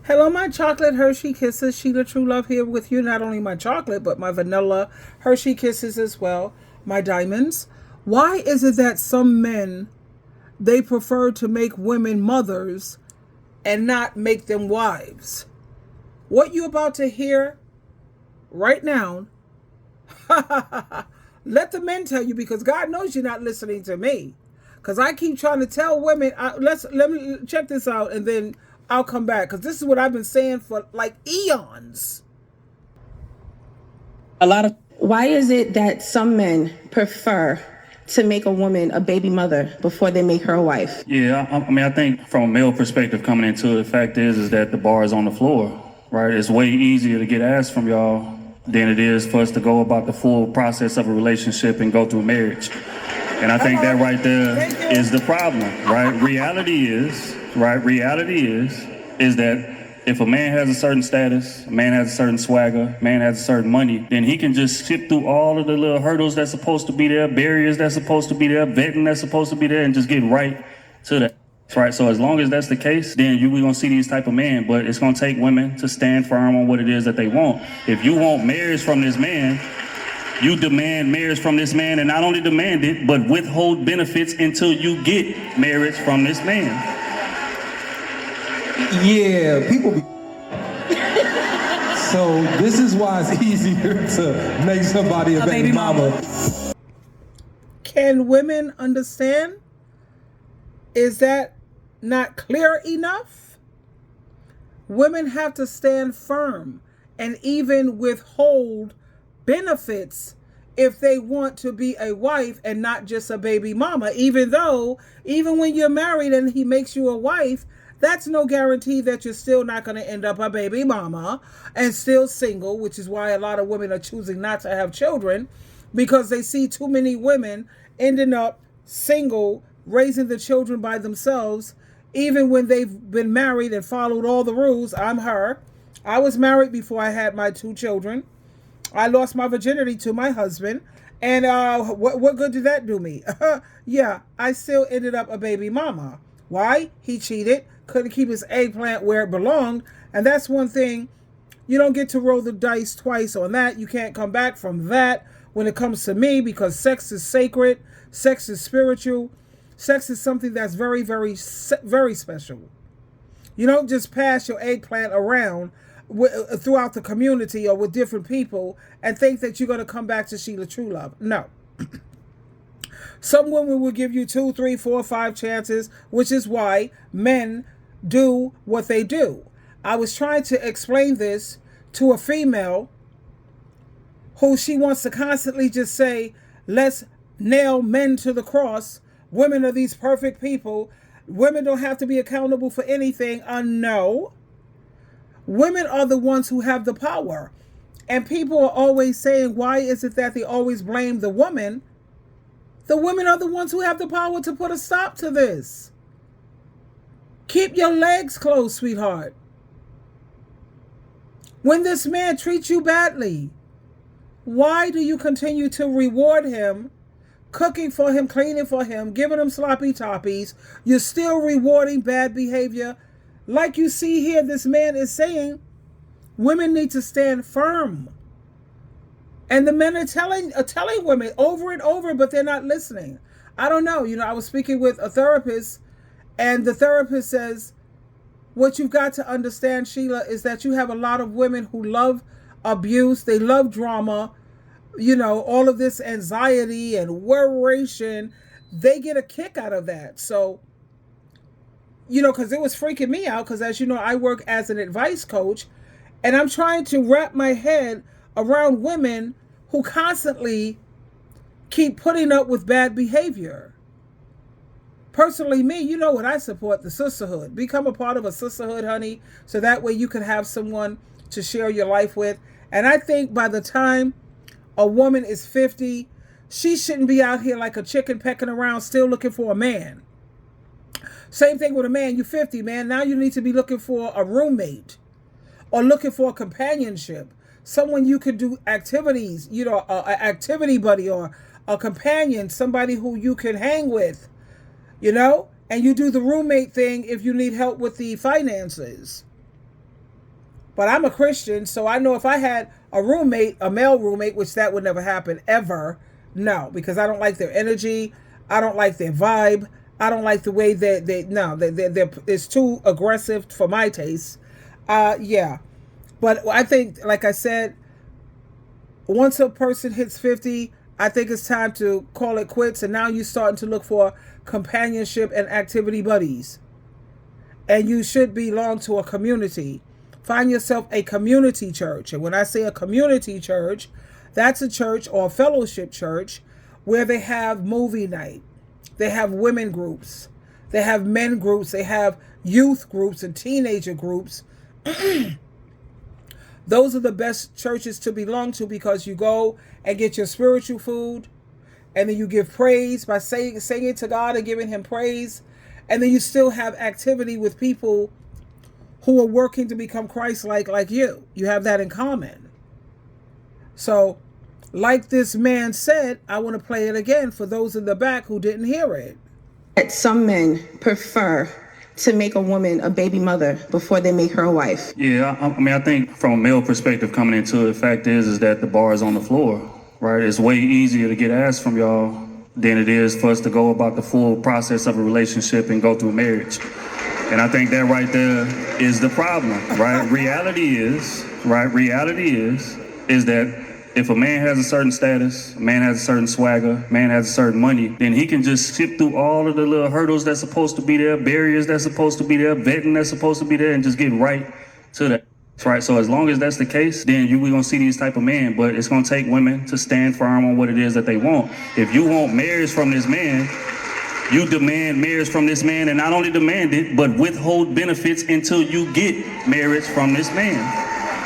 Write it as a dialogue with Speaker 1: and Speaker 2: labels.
Speaker 1: Hello, my chocolate Hershey Kisses. SheilaTruelove here with you. Not only my chocolate, but my vanilla Hershey Kisses as well. My diamonds. Why is it that some men, they prefer to make women mothers and not make them wives? What you about to hear right now, let the men tell you, because God knows you're not listening to me. Because I keep trying to tell women, let me check this out, and then I'll come back. Because this is what I've been saying for like eons.
Speaker 2: A lot of Why is it that some men prefer to make a woman a baby mother before they make her a wife?
Speaker 3: Yeah, I mean, I think from a male perspective coming into it, the fact is that the bar is on the floor, right? It's way easier to get asked from y'all than it is for us to go about the full process of a relationship and go through marriage. And I think that right there is the problem, right? Reality is that if a man has a certain status, a man has a certain swagger, a man has a certain money, then he can just skip through all of the little hurdles that's supposed to be there, barriers that's supposed to be there, vetting that's supposed to be there, and just get right to that. Right, so as long as that's the case, then we're gonna see these type of men. But it's gonna take women to stand firm on what it is that they want. If you want marriage from this man, you demand marriage from this man, and not only demand it, but withhold benefits until you get marriage from this man.
Speaker 4: Yeah, people be. So this is why it's easier to make somebody a baby mama.
Speaker 1: Can women understand? Is that not clear enough? Women have to stand firm and even withhold benefits if they want to be a wife and not just a baby mama. Even when you're married and he makes you a wife, that's no guarantee that you're still not going to end up a baby mama and still single, which is why a lot of women are choosing not to have children, because they see too many women ending up single, raising the children by themselves, even when they've been married and followed all the rules. I'm her. I was married before I had my 2 children. I lost my virginity to my husband. And what good did that do me? Yeah, I still ended up a baby mama. Why? He cheated, couldn't keep his eggplant where it belonged. And that's one thing. You don't get to roll the dice twice on that. You can't come back from that when it comes to me, because sex is sacred. Sex is spiritual. Sex is something that's very, very, very special. You don't just pass your eggplant around throughout the community or with different people and think that you're going to come back to SheilaTruelove. No. Some women will give you 2, 3, 4, 5 chances, which is why men do what they do. I was trying to explain this to a female who she wants to constantly just say, let's nail men to the cross. Women are these perfect people. Women don't have to be accountable for anything. No. Women are the ones who have the power. And people are always saying, why is it that they always blame the woman? The women are the ones who have the power to put a stop to this. Keep your legs closed, sweetheart. When this man treats you badly, why do you continue to reward him? Cooking for him, cleaning for him, giving him sloppy toppies. You're still rewarding bad behavior. Like you see here, this man is saying women need to stand firm. And the men are telling women over and over, but they're not listening. I don't know. I was speaking with a therapist, and the therapist says, what you've got to understand, Sheila, is that you have a lot of women who love abuse. They love drama. All of this anxiety and worration, they get a kick out of that. So, because it was freaking me out, because as you know, I work as an advice coach, and I'm trying to wrap my head around women who constantly keep putting up with bad behavior. Personally, me, you know what, I support the sisterhood. Become a part of a sisterhood, honey, so that way you can have someone to share your life with. And I think by the time a woman is 50, she shouldn't be out here like a chicken pecking around still looking for a man. Same thing with a man. You're 50, man. Now you need to be looking for a roommate or looking for a companionship. Someone you could do activities, an activity buddy or a companion, somebody who you can hang with, and you do the roommate thing if you need help with the finances. But I'm a Christian, so I know if I had a roommate, a male roommate, which that would never happen ever, no, because I don't like their energy. I don't like their vibe. I don't like the way they're it's too aggressive for my taste. Yeah. But I think, like I said, once a person hits 50, I think it's time to call it quits. And now you're starting to look for companionship and activity buddies. And you should belong to a community. Find yourself a community church. And when I say a community church, that's a church or a fellowship church where they have movie night. They have women groups. They have men groups. They have youth groups and teenager groups. Those are the best churches to belong to, because you go and get your spiritual food, and then you give praise by singing to God and giving him praise. And then you still have activity with people who are working to become Christ-like like you. You have that in common. So, like this man said, I want to play it again for those in the back who didn't hear it.
Speaker 2: That some men prefer to make a woman a baby mother before they make her a wife.
Speaker 3: Yeah, I mean, I think from a male perspective coming into it, the fact is that the bar is on the floor, right? It's way easier to get ass from y'all than it is for us to go about the full process of a relationship and go through marriage. And I think that right there is the problem, right? Reality is that if a man has a certain status, a man has a certain swagger, a man has a certain money, then he can just skip through all of the little hurdles that's supposed to be there, barriers that's supposed to be there, vetting that's supposed to be there, and just get right to that. Right. So as long as that's the case, then we're going to see these type of men. But it's going to take women to stand firm on what it is that they want. If you want marriage from this man, you demand marriage from this man, and not only demand it, but withhold benefits until you get marriage from this man.